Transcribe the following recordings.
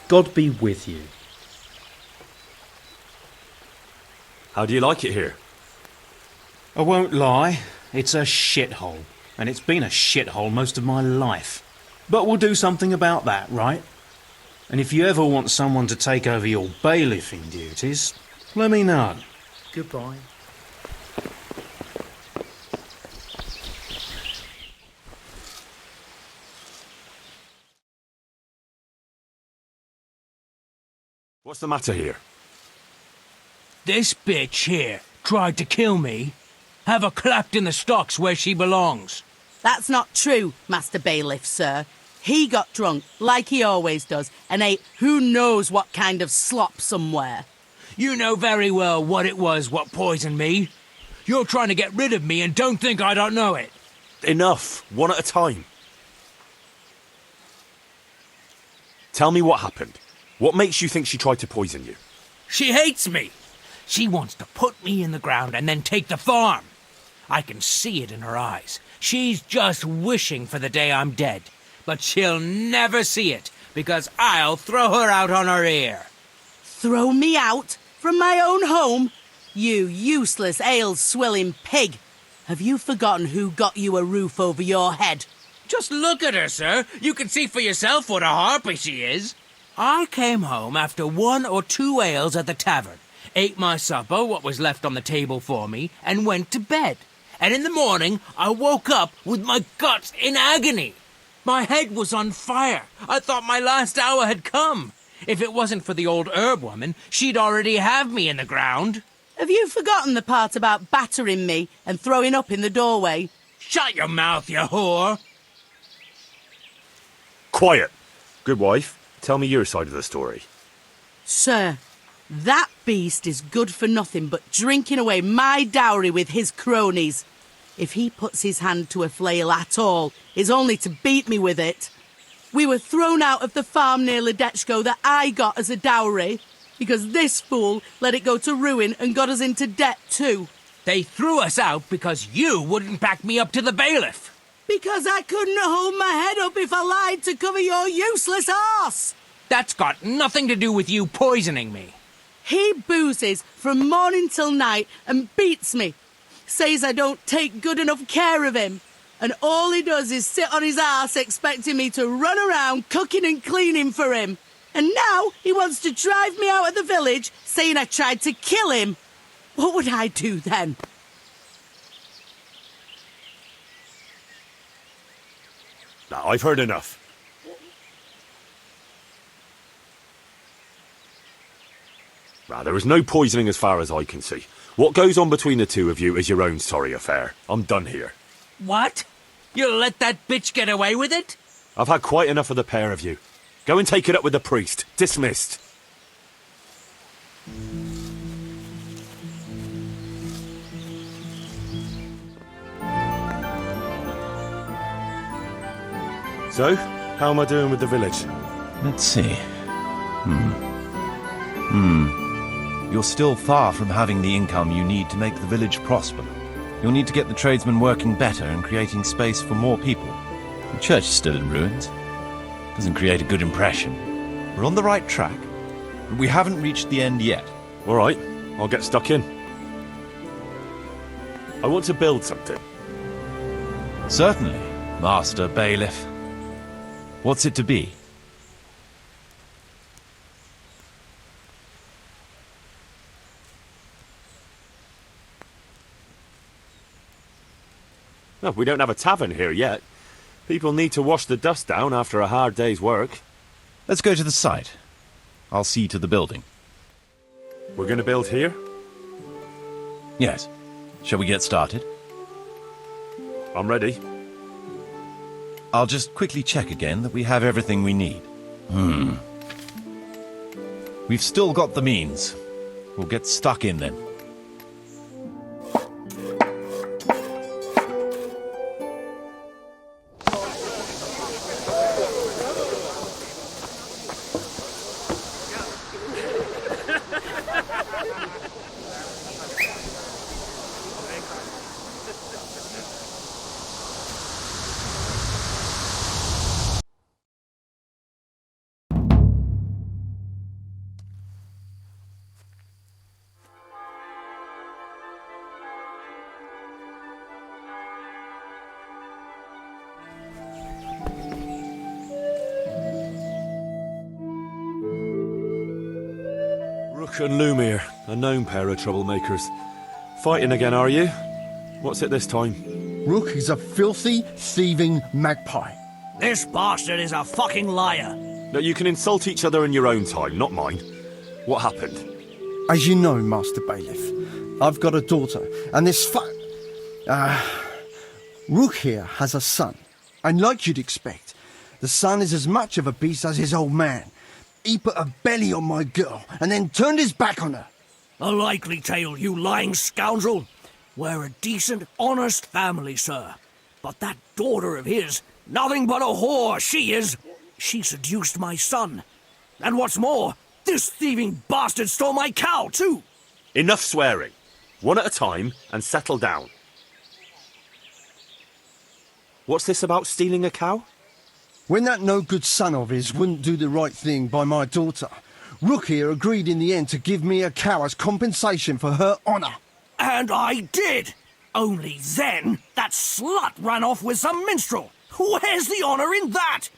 God be with you. How do you like it here? I won't lie, it's a shithole. And it's been a shithole most of my life. But we'll do something about that, right? And if you ever want someone to take over your bailiffing duties, let me know. Goodbye. What's the matter here? This bitch here tried to kill me. Have her clapped in the stocks where she belongs. That's not true, Master Bailiff, sir. He got drunk, like he always does, and ate who knows what kind of slop somewhere. You know very well what it was what poisoned me. You're trying to get rid of me and don't think I don't know it. Enough. One at a time. Tell me what happened. What makes you think she tried to poison you? She hates me. She wants to put me in the ground and then take the farm. I can see it in her eyes. She's just wishing for the day I'm dead. But she'll never see it, because I'll throw her out on her ear. Throw me out? From my own home? You useless ale-swilling pig. Have you forgotten who got you a roof over your head? Just look at her, sir. You can see for yourself what a harpy she is. I came home after 1 or 2 ales at the tavern, ate my supper, what was left on the table for me, and went to bed. And in the morning, I woke up with my guts in agony. My head was on fire. I thought my last hour had come. If it wasn't for the old herb woman, she'd already have me in the ground. Have you forgotten the part about battering me and throwing up in the doorway? Shut your mouth, you whore. Quiet. Good wife, tell me your side of the story. Sir, that beast is good for nothing but drinking away my dowry with his cronies. If he puts his hand to a flail at all, it's only to beat me with it. We were thrown out of the farm near Ledechko that I got as a dowry, because this fool let it go to ruin and got us into debt too. They threw us out because you wouldn't back me up to the bailiff. Because I couldn't hold my head up if I lied to cover your useless arse. That's got nothing to do with you poisoning me. He boozes from morning till night and beats me. Says I don't take good enough care of him. And all he does is sit on his arse expecting me to run around cooking and cleaning for him. And now he wants to drive me out of the village, saying I tried to kill him. What would I do then? Now, I've heard enough. Now, there was no poisoning as far as I can see. What goes on between the two of you is your own sorry affair. I'm done here. What? You'll let that bitch get away with it? I've had quite enough of the pair of you. Go and take it up with the priest. Dismissed. So, how am I doing with the village? Let's see. You're still far from having the income you need to make the village prosper. You'll need to get the tradesmen working better and creating space for more people. The church is still in ruins. Doesn't create a good impression. We're on the right track, but we haven't reached the end yet. All right, I'll get stuck in. I want to build something. Certainly, Master Bailiff. What's it to be? No, we don't have a tavern here yet. People need to wash the dust down after a hard day's work. Let's go to the site. I'll see to the building. We're going to build here? Yes. Shall we get started? I'm ready. I'll just quickly check again that we have everything we need. We've still got the means. We'll get stuck in then. Rook and Lumiere, a known pair of troublemakers. Fighting again, are you? What's it this time? Rook is a filthy, thieving magpie. This bastard is a fucking liar. No, you can insult each other in your own time, not mine. What happened? As you know, Master Bailiff, I've got a daughter, and this Rook here has a son. And like you'd expect, the son is as much of a beast as his old man. He put a belly on my girl, and then turned his back on her. A likely tale, you lying scoundrel. We're a decent, honest family, sir. But that daughter of his, nothing but a whore, she is. She seduced my son. And what's more, this thieving bastard stole my cow, too. Enough swearing. One at a time, and settle down. What's this about stealing a cow? When that no-good son of his wouldn't do the right thing by my daughter, Rook here agreed in the end to give me a cow as compensation for her honour. And I did. Only then, that slut ran off with some minstrel. Where's the honour in that?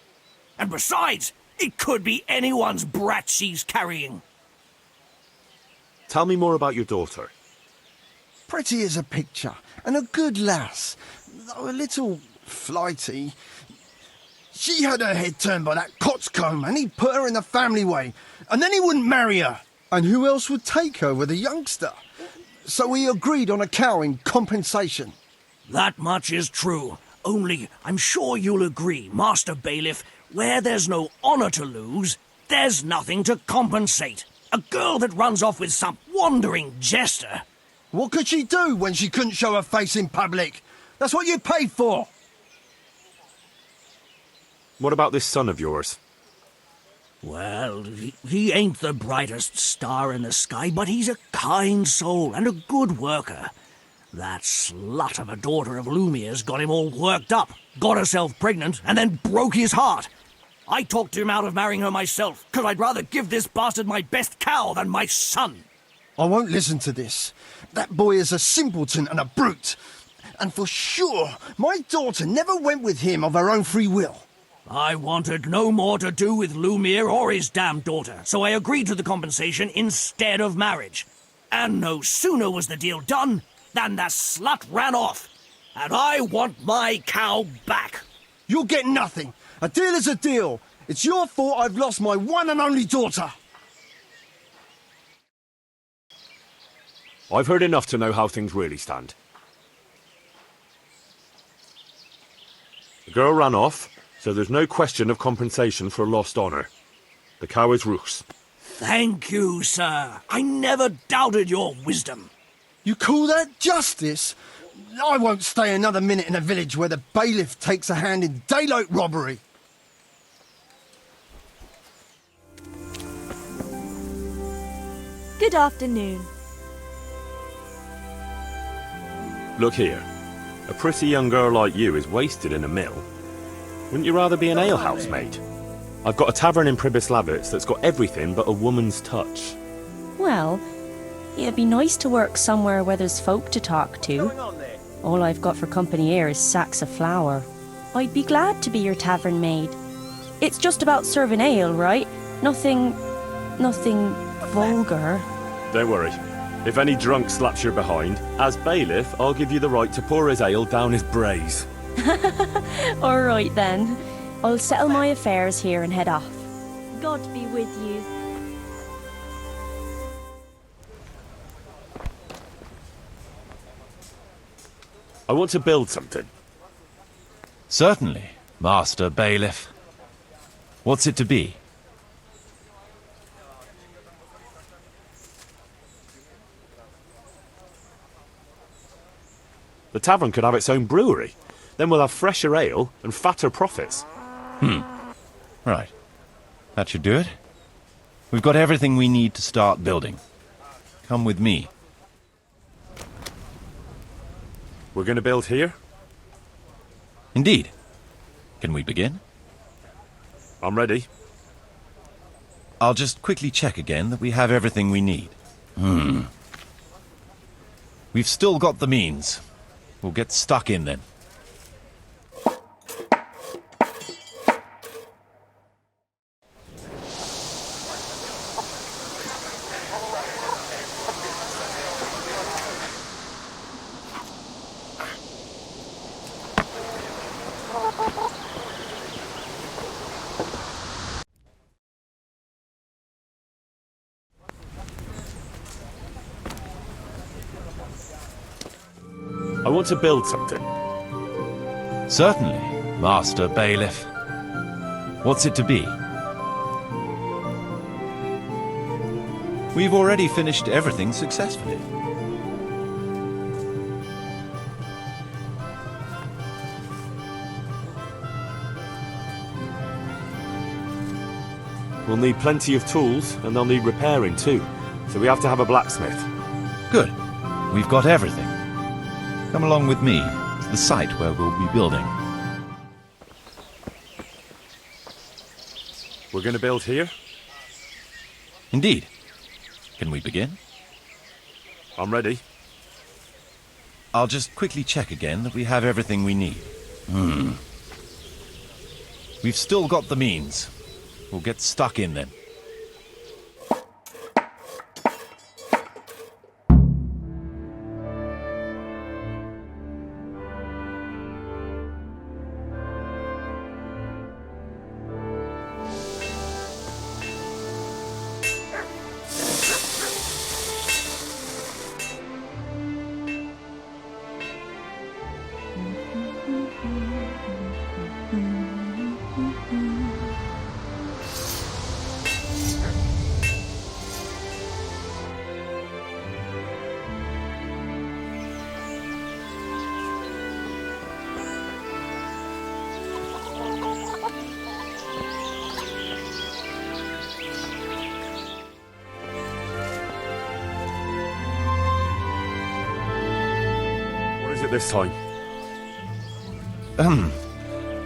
And besides, it could be anyone's brat she's carrying. Tell me more about your daughter. Pretty as a picture, and a good lass, though a little flighty. She had her head turned by that coxcomb, and he put her in the family way, and then he wouldn't marry her. And who else would take her with a youngster? So we agreed on a cow in compensation. That much is true. Only, I'm sure you'll agree, Master Bailiff, where there's no honour to lose, there's nothing to compensate. A girl that runs off with some wandering jester. What could she do when she couldn't show her face in public? That's what you paid for. What about this son of yours? Well, he ain't the brightest star in the sky, but he's a kind soul and a good worker. That slut of a daughter of Lumiere's got him all worked up, got herself pregnant, and then broke his heart. I talked him out of marrying her myself, 'cause I'd rather give this bastard my best cow than my son. I won't listen to this. That boy is a simpleton and a brute. And for sure, my daughter never went with him of her own free will. I wanted no more to do with Lumiere or his damned daughter, so I agreed to the compensation instead of marriage. And no sooner was the deal done than the slut ran off. And I want my cow back. You'll get nothing. A deal is a deal. It's your fault I've lost my one and only daughter. I've heard enough to know how things really stand. The girl ran off, so there's no question of compensation for lost honour. The cow is Rook's. Thank you, sir. I never doubted your wisdom. You call that justice? I won't stay another minute in a village where the bailiff takes a hand in daylight robbery. Good afternoon. Look here. A pretty young girl like you is wasted in a mill. Wouldn't you rather be an alehouse maid? I've got a tavern in Pribyslavitz that's got everything but a woman's touch. Well, it'd be nice to work somewhere where there's folk to talk to. All I've got for company here is sacks of flour. I'd be glad to be your tavern maid. It's just about serving ale, right? Nothing vulgar. Don't worry. If any drunk slaps your behind, as bailiff, I'll give you the right to pour his ale down his braes. All right then. I'll settle my affairs here and head off. God be with you. I want to build something. Certainly, Master Bailiff. What's it to be? The tavern could have its own brewery. Then we'll have fresher ale and fatter profits. Right. That should do it. We've got everything we need to start building. Come with me. We're going to build here? Indeed. Can we begin? I'm ready. I'll just quickly check again that we have everything we need. We've still got the means. We'll get stuck in then. I want to build something. Certainly, Master Bailiff. What's it to be? We've already finished everything successfully. We'll need plenty of tools, and they'll need repairing too. So we have to have a blacksmith. Good. We've got everything. Come along with me to the site where we'll be building. We're going to build here? Indeed. Can we begin? I'm ready. I'll just quickly check again that we have everything we need. We've still got the means. We'll get stuck in then. This time.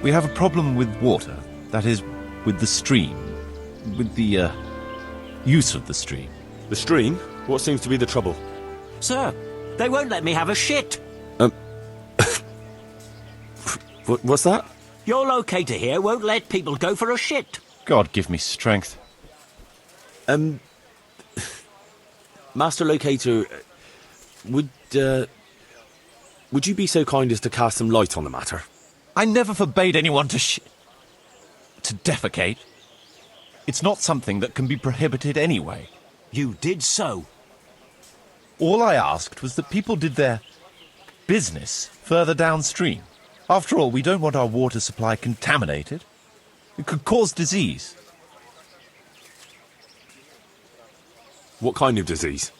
We have a problem with water. That is, with the stream. With the, use of the stream. The stream? What seems to be the trouble? Sir, they won't let me have a shit. What's that? Your locator here won't let people go for a shit. God give me strength. Master Locator, would you be so kind as to cast some light on the matter? I never forbade anyone to defecate. It's not something that can be prohibited anyway. You did so. All I asked was that people did their business further downstream. After all, we don't want our water supply contaminated. It could cause disease. What kind of disease?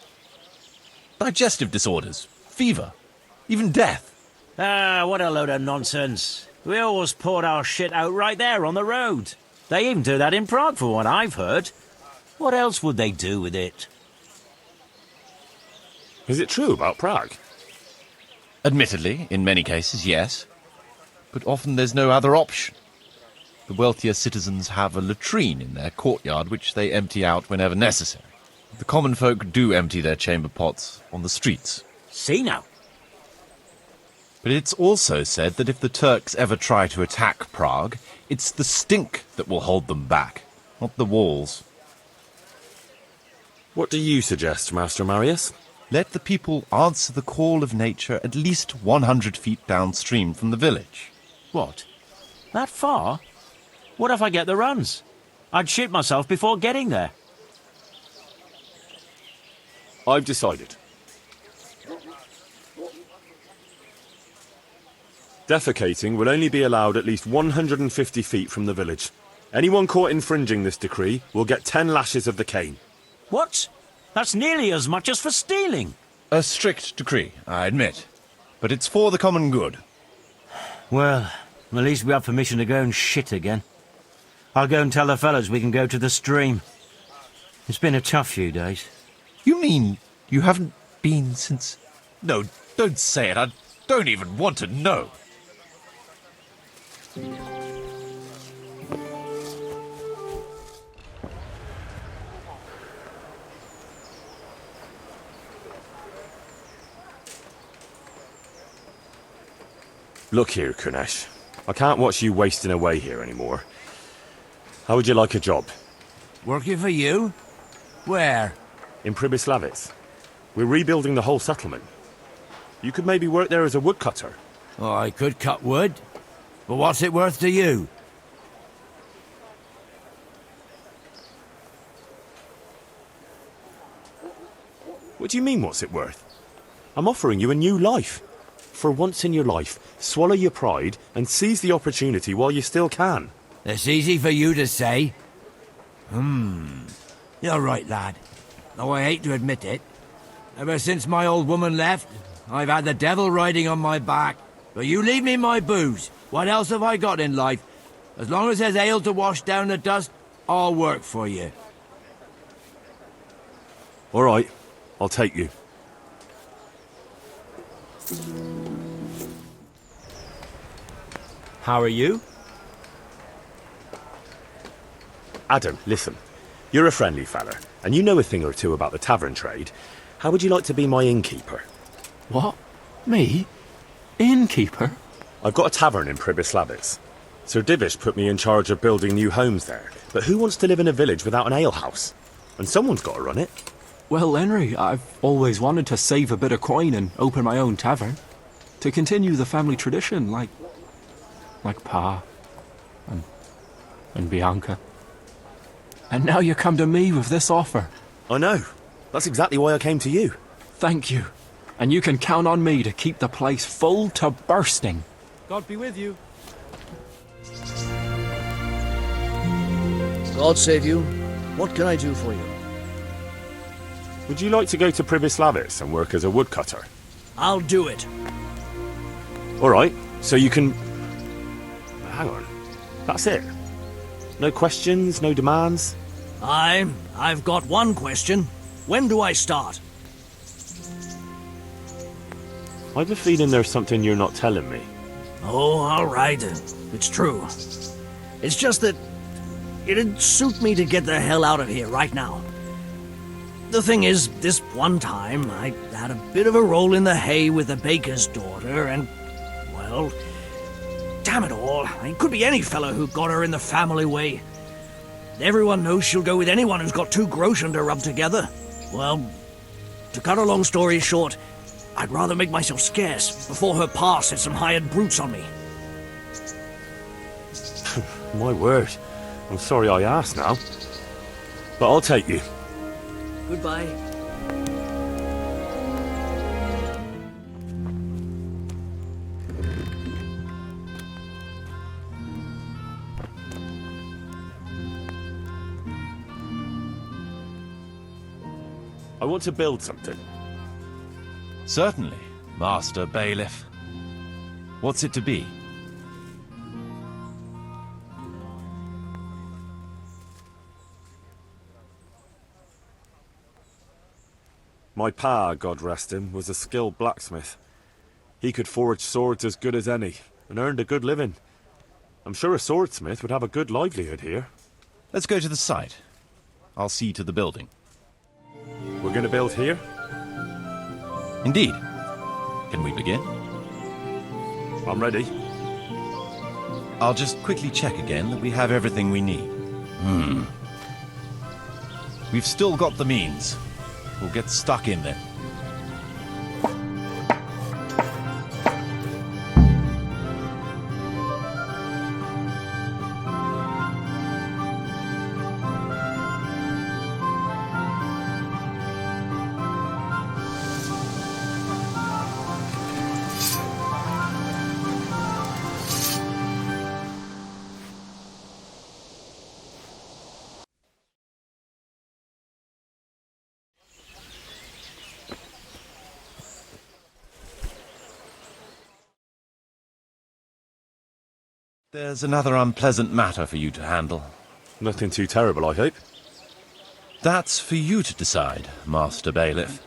Digestive disorders, fever, even death. Ah, what a load of nonsense. We always poured our shit out right there on the road. They even do that in Prague, for what I've heard. What else would they do with it? Is it true about Prague? Admittedly, in many cases, yes. But often there's no other option. The wealthier citizens have a latrine in their courtyard which they empty out whenever necessary. The common folk do empty their chamber pots on the streets. See now. But it's also said that if the Turks ever try to attack Prague, it's the stink that will hold them back, not the walls. What do you suggest, Master Marius? Let the people answer the call of nature at least 100 feet downstream from the village. What? That far? What if I get the runs? I'd shit myself before getting there. I've decided. Defecating will only be allowed at least 150 feet from the village. Anyone caught infringing this decree will get 10 lashes of the cane. What? That's nearly as much as for stealing. A strict decree, I admit. But it's for the common good. Well, at least we have permission to go and shit again. I'll go and tell the fellas we can go to the stream. It's been a tough few days. You mean you haven't been since... No, don't say it. I don't even want to know. Look here, Kunesh. I can't watch you wasting away here anymore. How would you like a job? Working for you? Where? In Pribyslavitz. We're rebuilding the whole settlement. You could maybe work there as a woodcutter. Oh, I could cut wood. But what's it worth to you? What do you mean, what's it worth? I'm offering you a new life. For once in your life, swallow your pride and seize the opportunity while you still can. It's easy for you to say. You're right, lad. Though I hate to admit it. Ever since my old woman left, I've had the devil riding on my back. But you leave me my booze. What else have I got in life? As long as there's ale to wash down the dust, I'll work for you. All right, I'll take you. How are you? Adam, listen. You're a friendly fella, and you know a thing or two about the tavern trade. How would you like to be my innkeeper? What? Me? Innkeeper? I've got a tavern in Pribyslavitz. Sir Divish put me in charge of building new homes there. But who wants to live in a village without an alehouse? And someone's got to run it. Well, Henry, I've always wanted to save a bit of coin and open my own tavern. To continue the family tradition, like Pa and Bianca. And now you come to me with this offer. I know. That's exactly why I came to you. Thank you. And you can count on me to keep the place full to bursting. God be with you. God save you. What can I do for you? Would you like to go to Pribyslavitz and work as a woodcutter? I'll do it. All right, so you can... Hang on. That's it? No questions, no demands? I've got one question. When do I start? I've a feeling there's something you're not telling me. Oh, all right. It's true. It's just that it'd suit me to get the hell out of here right now. The thing is, this one time, I had a bit of a roll in the hay with the baker's daughter, and, well, damn it all, it could be any fellow who got her in the family way. Everyone knows she'll go with anyone who's got two groschen to rub together. Well, to cut a long story short, I'd rather make myself scarce before her pa set some hired brutes on me. My word. I'm sorry I asked now. But I'll take you. Goodbye. I want to build something. Certainly, Master Bailiff. What's it to be? My pa, God rest him, was a skilled blacksmith. He could forge swords as good as any, and earned a good living. I'm sure a swordsmith would have a good livelihood here. Let's go to the site. I'll see to the building. We're gonna build here? Indeed. Can we begin? I'm ready. I'll just quickly check again that we have everything we need. We've still got the means. We'll get stuck in then. There's another unpleasant matter for you to handle. Nothing too terrible, I hope. That's for you to decide, Master Bailiff.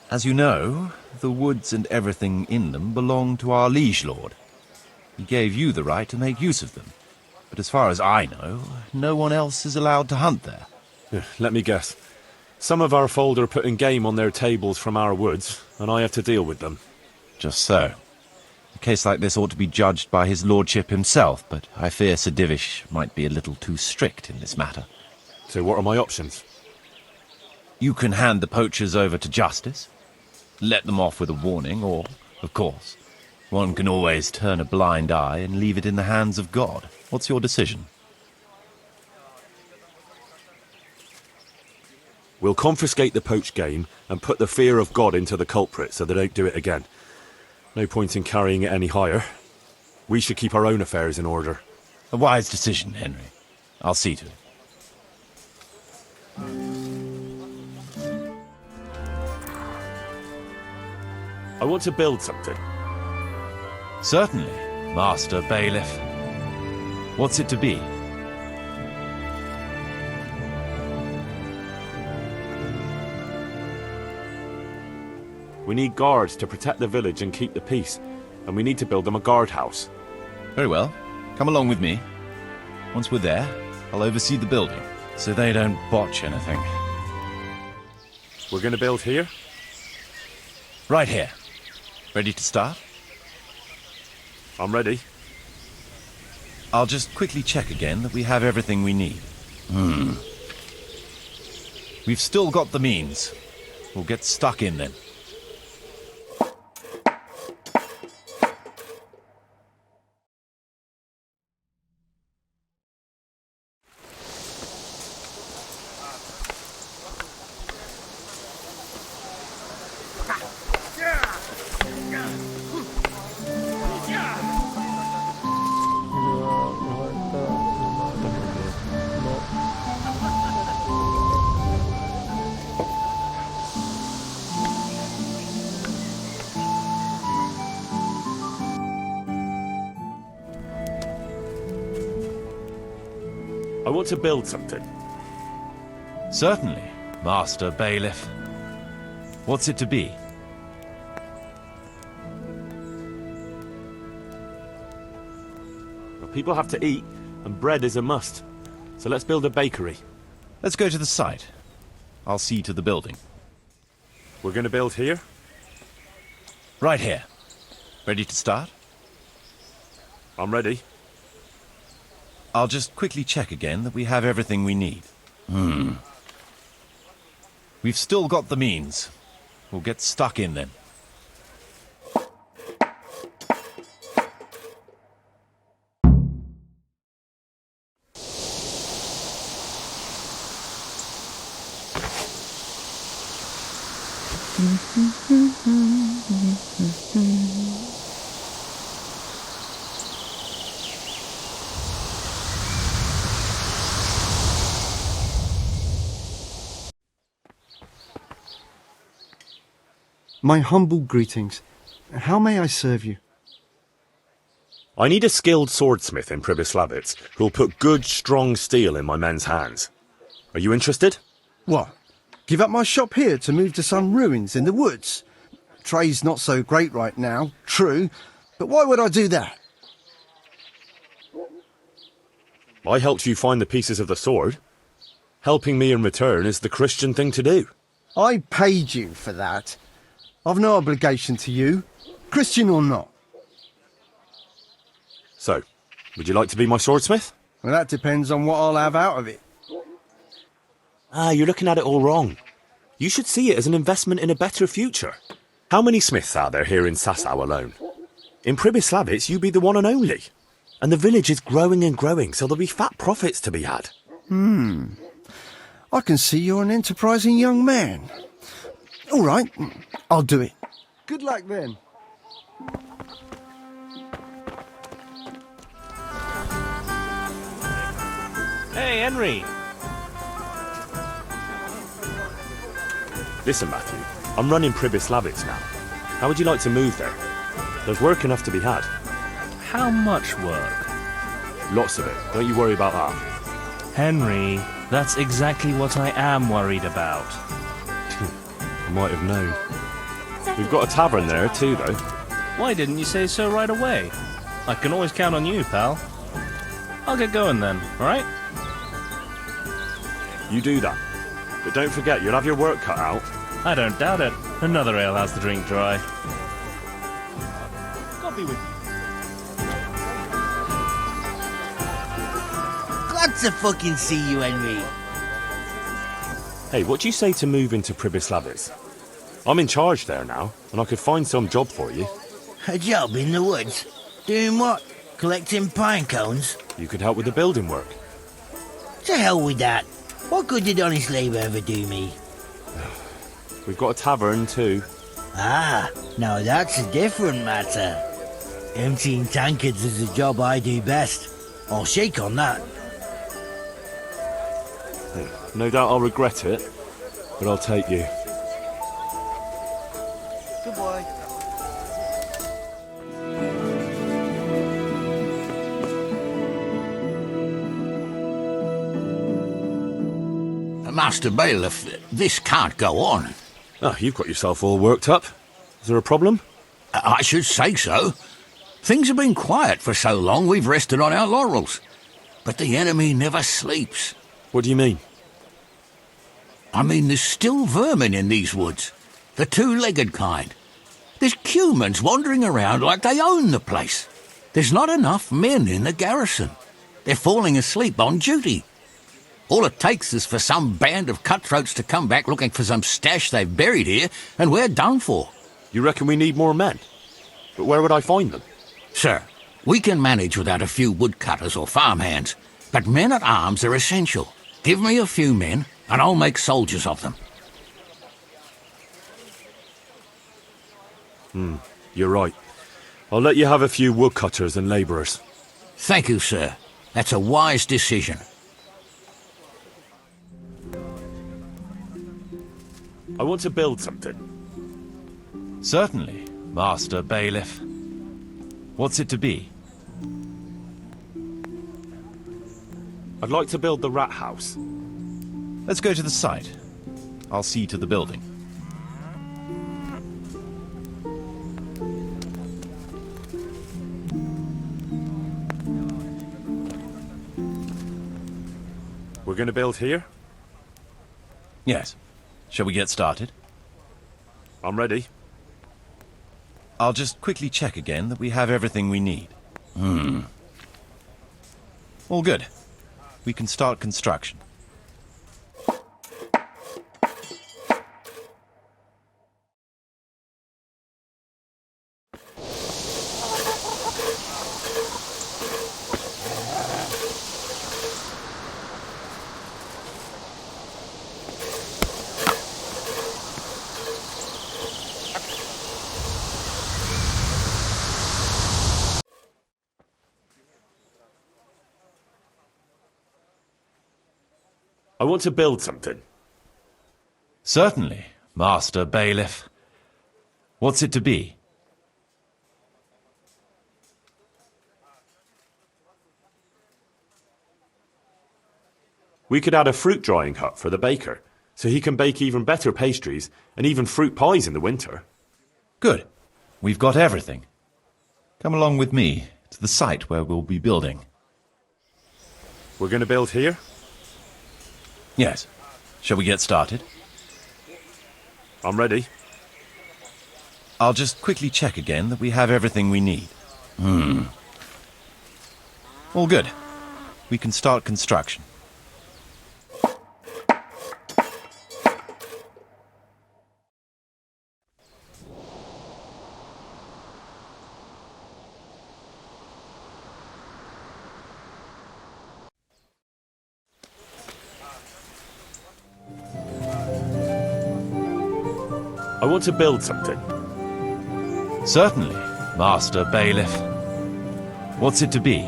As you know, the woods and everything in them belong to our liege lord. He gave you the right to make use of them. But as far as I know, no one else is allowed to hunt there. Let me guess. Some of our fold are putting game on their tables from our woods, and I have to deal with them. Just so. A case like this ought to be judged by his lordship himself, but I fear Sir Divish might be a little too strict in this matter. So what are my options? You can hand the poachers over to justice, let them off with a warning, or, of course, one can always turn a blind eye and leave it in the hands of God. What's your decision? We'll confiscate the poached game and put the fear of God into the culprit so they don't do it again. No point in carrying it any higher. We should keep our own affairs in order. A wise decision, Henry. I'll see to it. I want to build something. Certainly, Master Bailiff. What's it to be? We need guards to protect the village and keep the peace, and we need to build them a guardhouse. Very well. Come along with me. Once we're there, I'll oversee the building, so they don't botch anything. We're going to build here? Right here. Ready to start? I'm ready. I'll just quickly check again that we have everything we need. We've still got the means. We'll get stuck in then. I want to build something. Certainly, Master Bailiff. What's it to be? Well, people have to eat, and bread is a must. So let's build a bakery. Let's go to the site. I'll see to the building. We're going to build here? Right here. Ready to start? I'm ready. I'll just quickly check again that we have everything we need. We've still got the means. We'll get stuck in then. My humble greetings. How may I serve you? I need a skilled swordsmith in Pribyslavitz who'll put good, strong steel in my men's hands. Are you interested? What? Give up my shop here to move to some ruins in the woods? Trade's not so great right now, true, but why would I do that? I helped you find the pieces of the sword. Helping me in return is the Christian thing to do. I paid you for that. I've no obligation to you, Christian or not. So, would you like to be my swordsmith? Well, that depends on what I'll have out of it. You're looking at it all wrong. You should see it as an investment in a better future. How many smiths are there here in Sasau alone? In Pribyslavitz, you be the one and only. And the village is growing and growing, so there'll be fat profits to be had. I can see you're an enterprising young man. All right, I'll do it. Good luck then. Hey, Henry. Listen, Matthew, I'm running Pribyslavitz now. How would you like to move there? There's work enough to be had. How much work? Lots of it. Don't you worry about that. Henry, that's exactly what I am worried about. I might have known. We've got a tavern there too, though. Why didn't you say so right away? I can always count on you, pal. I'll get going then, alright? You do that. But don't forget, you'll have your work cut out. I don't doubt it. Another ale has to drink dry. God be with you. Glad to fucking see you, Henry. Hey, what do you say to move into Pribyslavitz? I'm in charge there now, and I could find some job for you. A job in the woods? Doing what? Collecting pine cones? You could help with the building work. To hell with that. What good did honest labour ever do me? We've got a tavern too. Ah, now that's a different matter. Emptying tankards is the job I do best. I'll shake on that. No doubt I'll regret it, but I'll take you. Goodbye. Master Bailiff, this can't go on. Oh, you've got yourself all worked up. Is there a problem? I should say so. Things have been quiet for so long we've rested on our laurels. But the enemy never sleeps. What do you mean? I mean, there's still vermin in these woods. The two-legged kind. There's humans wandering around like they own the place. There's not enough men in the garrison. They're falling asleep on duty. All it takes is for some band of cutthroats to come back looking for some stash they've buried here, and we're done for. You reckon we need more men? But where would I find them? Sir, we can manage without a few woodcutters or farmhands, but men-at-arms are essential. Give me a few men, and I'll make soldiers of them. You're right. I'll let you have a few woodcutters and labourers. Thank you, sir. That's a wise decision. I want to build something. Certainly, Master Bailiff. What's it to be? I'd like to build the rat house. Let's go to the site. I'll see to the building. We're going to build here? Yes. Shall we get started? I'm ready. I'll just quickly check again that we have everything we need. All good. We can start construction. I want to build something. Certainly, Master Bailiff. What's it to be? We could add a fruit drying hut for the baker, so he can bake even better pastries and even fruit pies in the winter. Good. We've got everything. Come along with me to the site where we'll be building. We're going to build here? Yes. Shall we get started? I'm ready. I'll just quickly check again that we have everything we need. All good. We can start construction. I want to build something. Certainly, Master Bailiff. What's it to be?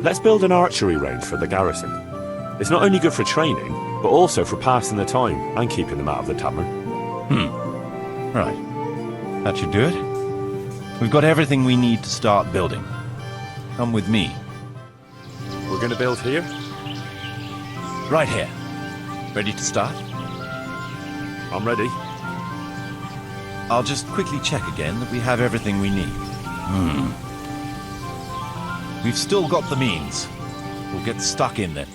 Let's build an archery range for the garrison. It's not only good for training, but also for passing the time and keeping them out of the tavern. Right. That should do it. We've got everything we need to start building. Come with me. We're going to build here? Right here. Ready to start? I'm ready. I'll just quickly check again that we have everything we need. We've still got the means. We'll get stuck in then.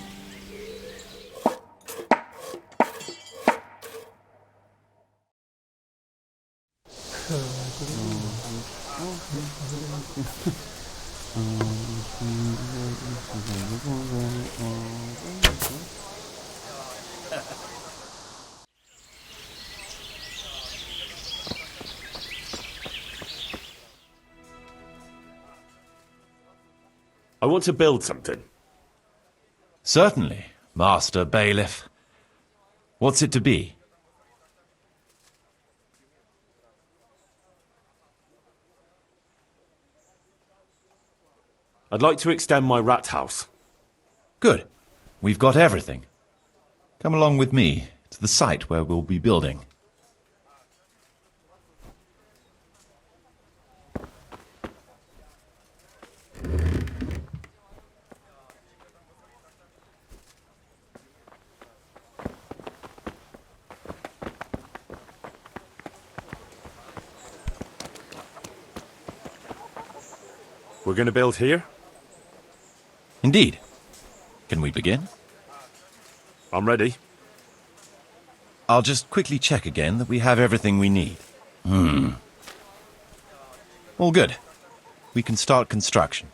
I want to build something. Certainly, Master Bailiff. What's it to be? I'd like to extend my rat house. Good. We've got everything. Come along with me to the site where we'll be building. We're going to build here? Indeed. Can we begin? I'm ready. I'll just quickly check again that we have everything we need. All good. We can start construction.